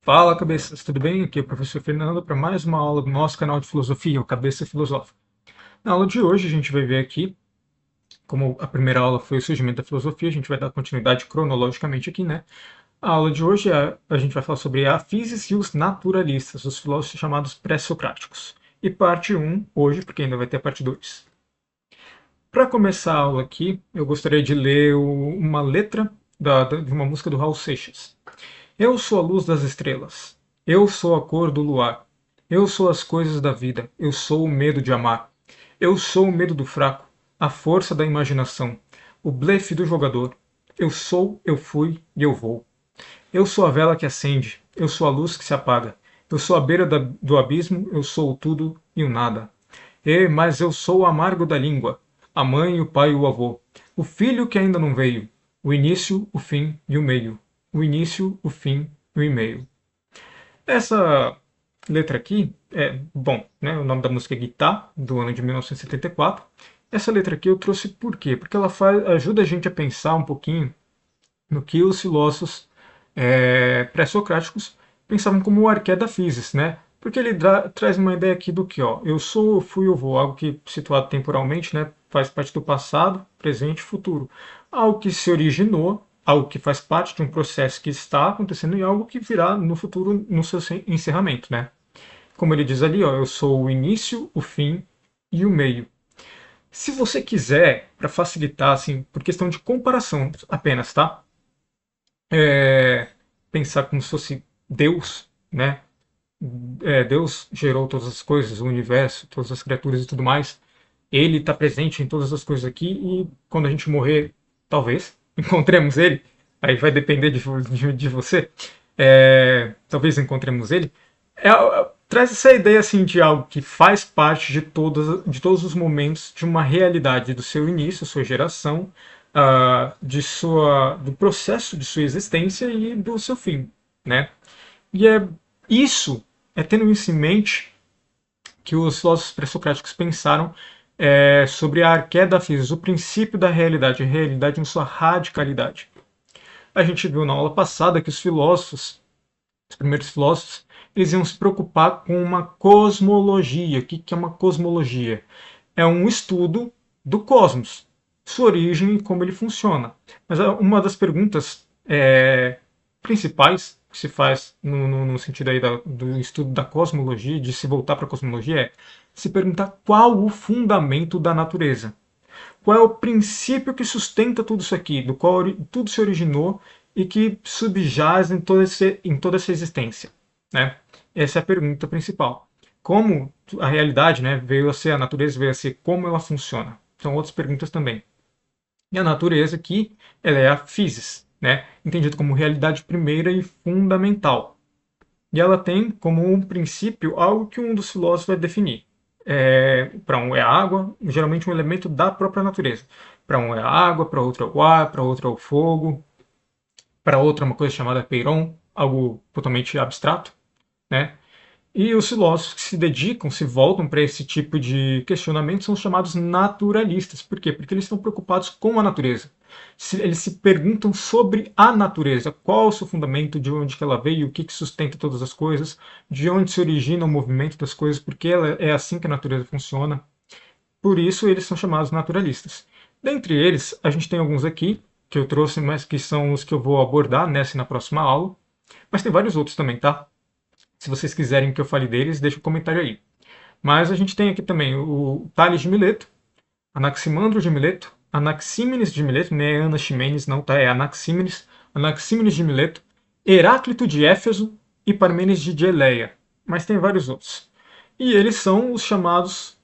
Fala, cabeças, tudo bem? Aqui é o professor Fernando para mais uma aula do nosso canal de filosofia, o Cabeça Filosófica. Na aula de hoje, a gente vai ver aqui, como a primeira aula foi o surgimento da filosofia, a gente vai dar continuidade cronologicamente aqui, né? A aula de hoje a gente vai falar sobre a física e os naturalistas, os filósofos chamados pré-socráticos. E parte um hoje, porque ainda vai ter a parte 2. Para começar a aula aqui, eu gostaria de ler uma letra de uma música do Raul Seixas. Eu sou a luz das estrelas. Eu sou a cor do luar. Eu sou as coisas da vida. Eu sou o medo de amar. Eu sou o medo do fraco, a força da imaginação, o blefe do jogador. Eu sou, eu fui e eu vou. Eu sou a vela que acende. Eu sou a luz que se apaga. Eu sou a beira do abismo. Eu sou o tudo e o nada. Mas eu sou o amargo da língua, a mãe, o pai e o avô, o filho que ainda não veio, o início, o fim e o meio, o início, o fim e o meio. Essa letra aqui é, bom, né, o nome da música é Guitar, do ano de 1974. Essa letra aqui eu trouxe por quê? Porque ela ajuda a gente a pensar um pouquinho no que os filósofos pré-socráticos pensavam como o arqué da physis, né? Porque ele traz uma ideia aqui do que, ó, eu sou, eu fui, eu vou, algo que situado temporalmente, né, faz parte do passado, presente e futuro. Algo que se originou, algo que faz parte de um processo que está acontecendo e algo que virá no futuro no seu encerramento, né? Como ele diz ali, ó, eu sou o início, o fim e o meio. Se você quiser, para facilitar, assim, por questão de comparação apenas, tá? Pensar como se fosse Deus, né? Deus gerou todas as coisas, o universo, todas as criaturas e tudo mais. Ele está presente em todas as coisas aqui e quando a gente morrer, talvez encontremos ele. Aí vai depender de você. Talvez encontremos ele. Traz essa ideia assim de algo que faz parte de todos os momentos de uma realidade do seu início, sua geração, do processo de sua existência e do seu fim, né? E isso é tendo isso em mente que os filósofos pré-socráticos pensaram sobre a arqué da physis, o princípio da realidade, a realidade em sua radicalidade. A gente viu na aula passada que os primeiros filósofos, eles iam se preocupar com uma cosmologia. O que é uma cosmologia? É um estudo do cosmos, sua origem e como ele funciona. Mas uma das perguntas principais que se faz no sentido aí do estudo da cosmologia, de se voltar para a cosmologia, é se perguntar qual o fundamento da natureza. Qual é o princípio que sustenta tudo isso aqui, do qual tudo se originou e que subjaz em toda essa existência, né? Essa é a pergunta principal. Como a realidade, né, veio a ser, a natureza veio a ser, como ela funciona? São outras perguntas também. E a natureza aqui, ela é a physis, né, entendida como realidade primeira e fundamental. E ela tem como um princípio algo que um dos filósofos vai definir. Para um é a água, geralmente um elemento da própria natureza. Para um é a água, para outro é o ar, para outro é o fogo, para outro é uma coisa chamada peiron, algo totalmente abstrato, né? E os filósofos que se dedicam, se voltam para esse tipo de questionamento são chamados naturalistas. Por quê? Porque eles estão preocupados com a natureza. Eles se perguntam sobre a natureza, qual é o seu fundamento, de onde que ela veio, o que sustenta todas as coisas, de onde se origina o movimento das coisas, porque é assim que a natureza funciona. Por isso eles são chamados naturalistas. Dentre eles, a gente tem alguns aqui que eu trouxe, mas que são os que eu vou abordar nessa e na próxima aula. Mas tem vários outros também, tá? Se vocês quiserem que eu fale deles, deixa um comentário aí. Mas a gente tem aqui também o Tales de Mileto, Anaximandro de Mileto, Anaxímenes de Mileto, não é Anaximenes não, tá? É Anaxímenes, Anaxímenes de Mileto, Heráclito de Éfeso e Parmênides de Eleia. Mas tem vários outros. E eles são os chamados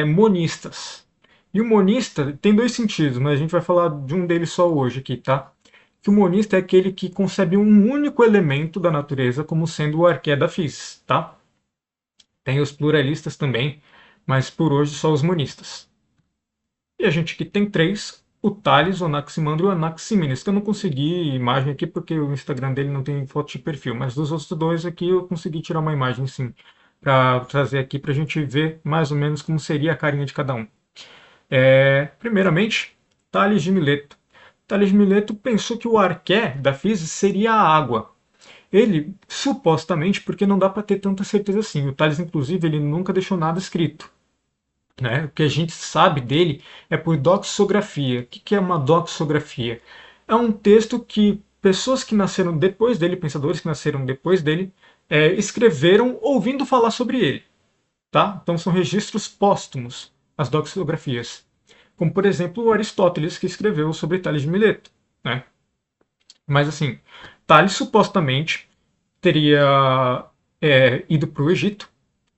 monistas. E o monista tem dois sentidos, mas a gente vai falar de um deles só hoje aqui, tá? Que o monista é aquele que concebe um único elemento da natureza como sendo o arqué da physis, tá? Tem os pluralistas também, mas por hoje só os monistas. E a gente aqui tem três, o Tales, o Anaximandro e o Anaxímenes, que eu não consegui imagem aqui porque o Instagram dele não tem foto de perfil, mas dos outros dois aqui eu consegui tirar uma imagem sim, para trazer aqui para a gente ver mais ou menos como seria a carinha de cada um. Primeiramente, Tales de Mileto. Tales de Mileto pensou que o arqué da physis seria a água. Ele, supostamente, porque não dá para ter tanta certeza assim. O Tales, inclusive, ele nunca deixou nada escrito. Né? O que a gente sabe dele é por doxografia. O que é uma doxografia? É um texto que pessoas que nasceram depois dele, pensadores que nasceram depois dele, escreveram ouvindo falar sobre ele. Tá? Então são registros póstumos, as doxografias. Como, por exemplo, o Aristóteles, que escreveu sobre Tales de Mileto. Né? Mas assim, Tales supostamente teria ido para o Egito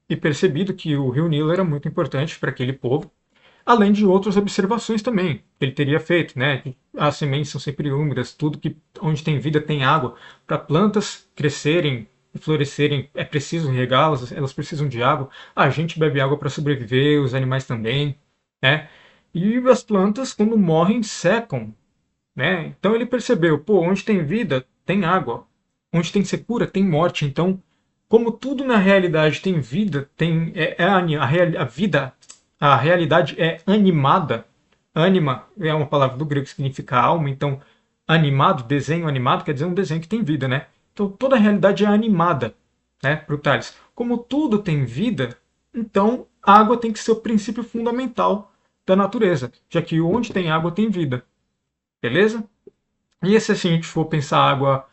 e percebido que o rio Nilo era muito importante para aquele povo, além de outras observações também que ele teria feito, né? As sementes são sempre úmidas, tudo que onde tem vida tem água. Para plantas crescerem e florescerem é preciso regá-las, elas precisam de água. A gente bebe água para sobreviver, os animais também, né? E as plantas, quando morrem, secam, né? Então ele percebeu, pô, onde tem vida, tem água. Onde tem secura, tem morte. Então, como tudo na realidade tem vida, tem a vida, a realidade é animada. Anima é uma palavra do grego que significa alma, então animado, desenho animado, quer dizer um desenho que tem vida, né? Então toda a realidade é animada, né, para o Tales. Como tudo tem vida, então a água tem que ser o princípio fundamental da natureza, já que onde tem água tem vida. Beleza? E se assim, a gente for pensar a água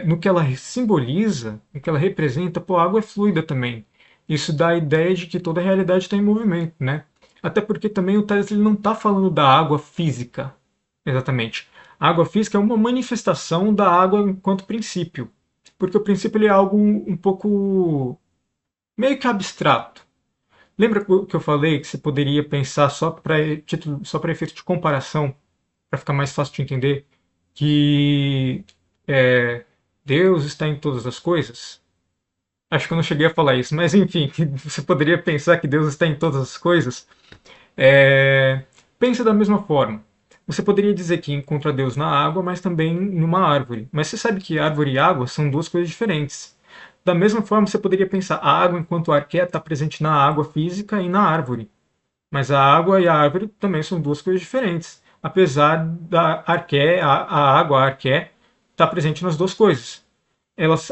no que ela simboliza, no que ela representa, pô, a água é fluida também. Isso dá a ideia de que toda a realidade está em movimento, né? Até porque também o Tales ele não está falando da água física, exatamente. A água física é uma manifestação da água enquanto princípio. Porque o princípio ele é algo um pouco meio que abstrato. Lembra que eu falei que você poderia pensar só para efeito de comparação, para ficar mais fácil de entender, que é, Deus está em todas as coisas? Acho que eu não cheguei a falar isso, mas enfim, você poderia pensar que Deus está em todas as coisas. Pensa da mesma forma. Você poderia dizer que encontra Deus na água, mas também numa árvore. Mas você sabe que árvore e água são duas coisas diferentes. Da mesma forma, você poderia pensar a água enquanto arqué está presente na água física e na árvore. Mas a água e a árvore também são duas coisas diferentes. Apesar da arqué, a água, a arqué, estar presente nas duas coisas.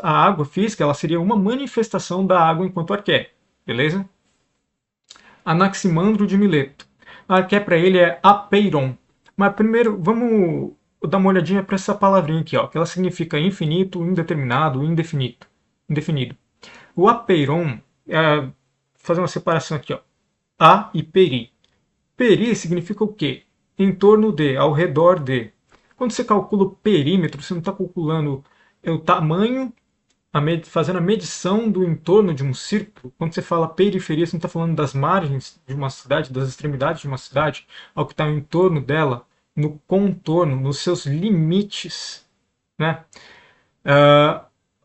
A água física ela seria uma manifestação da água enquanto arqué. Beleza? Anaximandro de Mileto. A arqué para ele é apeiron. Mas primeiro, vamos dar uma olhadinha para essa palavrinha aqui, ó, que ela significa infinito, indeterminado, indefinido. Indefinido. O apeiron, fazer uma separação aqui, ó, a e peri. Peri significa o quê? Em torno de, ao redor de. Quando você calcula o perímetro, você não está calculando o tamanho, fazendo a medição do entorno de um círculo. Quando você fala periferia, você não está falando das margens de uma cidade, das extremidades de uma cidade, ao que está em torno dela, no contorno, nos seus limites. Né?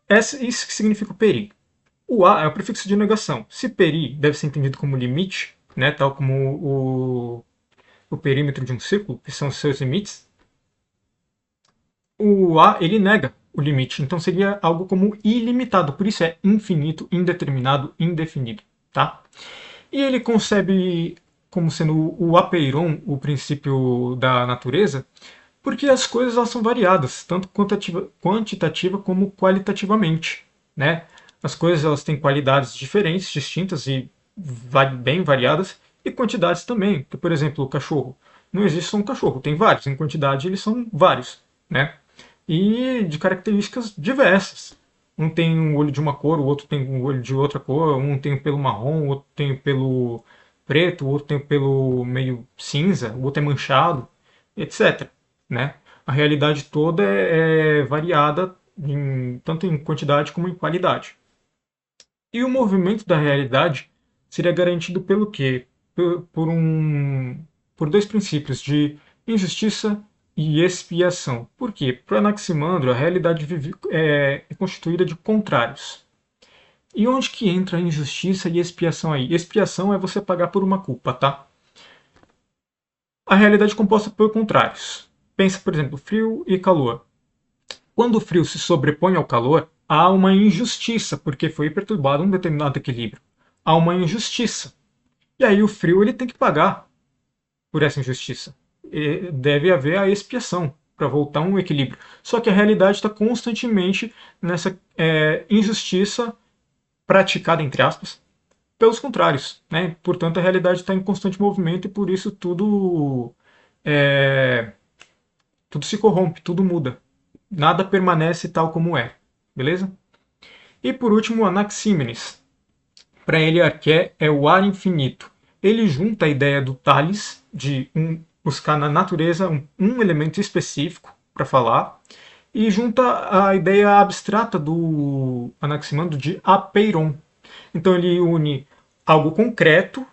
Isso que significa o peri. O a é o prefixo de negação. Se peri deve ser entendido como limite, né, tal como o perímetro de um círculo, que são os seus limites, o A ele nega o limite, então seria algo como ilimitado, por isso é infinito, indeterminado, indefinido. Tá? E ele concebe como sendo o apeiron, o princípio da natureza, porque as coisas elas são variadas, tanto quantitativa como qualitativamente. Né? As coisas elas têm qualidades diferentes, distintas e bem variadas, e quantidades também. Por exemplo, o cachorro. Não existe só um cachorro, tem vários. Em quantidade eles são vários. Né? E de características diversas. Um tem um olho de uma cor, o outro tem um olho de outra cor, um tem o pelo marrom, o outro tem o pelo preto, o outro tem o pelo meio cinza, o outro é manchado, etc. Né? A realidade toda é variada tanto em quantidade como em qualidade. E o movimento da realidade seria garantido pelo quê? Por dois princípios de injustiça e expiação. Por quê? Para Anaximandro, a realidade é constituída de contrários. E onde que entra a injustiça e expiação aí? Expiação é você pagar por uma culpa, tá? A realidade é composta por contrários. Pensa, por exemplo, frio e calor. Quando o frio se sobrepõe ao calor, há uma injustiça, porque foi perturbado um determinado equilíbrio. Há uma injustiça. E aí o frio ele tem que pagar por essa injustiça. E deve haver a expiação. para voltar a um equilíbrio. Só que a realidade está constantemente nessa injustiça praticada, entre aspas, pelos contrários, né? Portanto, a realidade está em constante movimento e por isso é, tudo se corrompe, tudo muda. Nada permanece tal como é, beleza? E por último, Anaxímenes. Para ele, Arqué é o ar infinito. Ele junta a ideia do Tales, de buscar na natureza um elemento específico para falar, e junta a ideia abstrata do Anaximandro de apeiron. Então ele une algo concreto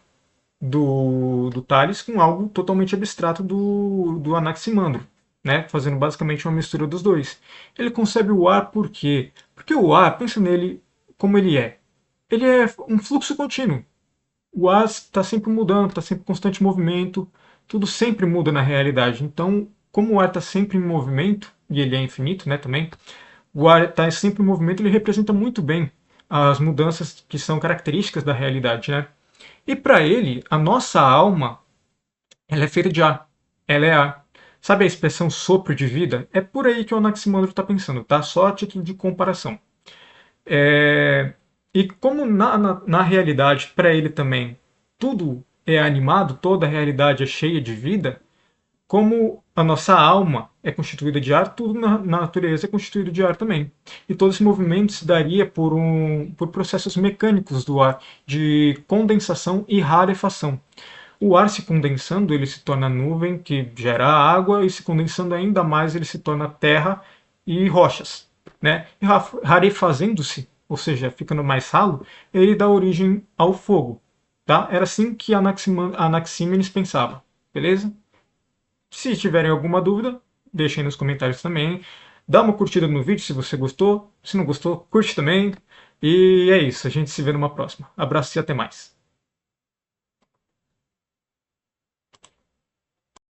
do Tales com algo totalmente abstrato do Anaximandro, né? Fazendo basicamente uma mistura dos dois. Ele concebe o ar por quê? Porque o ar, pensa nele como ele é. Ele é um fluxo contínuo. O ar está sempre mudando, está sempre em constante movimento, tudo sempre muda na realidade. Então, como o ar está sempre em movimento, e ele é infinito, né, também, o ar está sempre em movimento, ele representa muito bem as mudanças que são características da realidade, né? E para ele, a nossa alma, ela é feita de ar. Ela é ar. Sabe a expressão sopro de vida? É por aí que o Anaximandro está pensando, tá? Só a título de comparação. E como na realidade, para ele também, tudo é animado, toda a realidade é cheia de vida, como a nossa alma é constituída de ar, tudo na natureza é constituído de ar também. E todo esse movimento se daria por processos mecânicos do ar, de condensação e rarefação. O ar se condensando, ele se torna nuvem, que gera água, e se condensando ainda mais, ele se torna terra e rochas. Né? E rarefazendo-se, ou seja, ficando mais ralo, ele dá origem ao fogo. Tá? Era assim que Anaxímenes pensava. Beleza? Se tiverem alguma dúvida, deixem nos comentários também. Dá uma curtida no vídeo se você gostou. Se não gostou, curte também. E é isso. A gente se vê numa próxima. Abraço e até mais.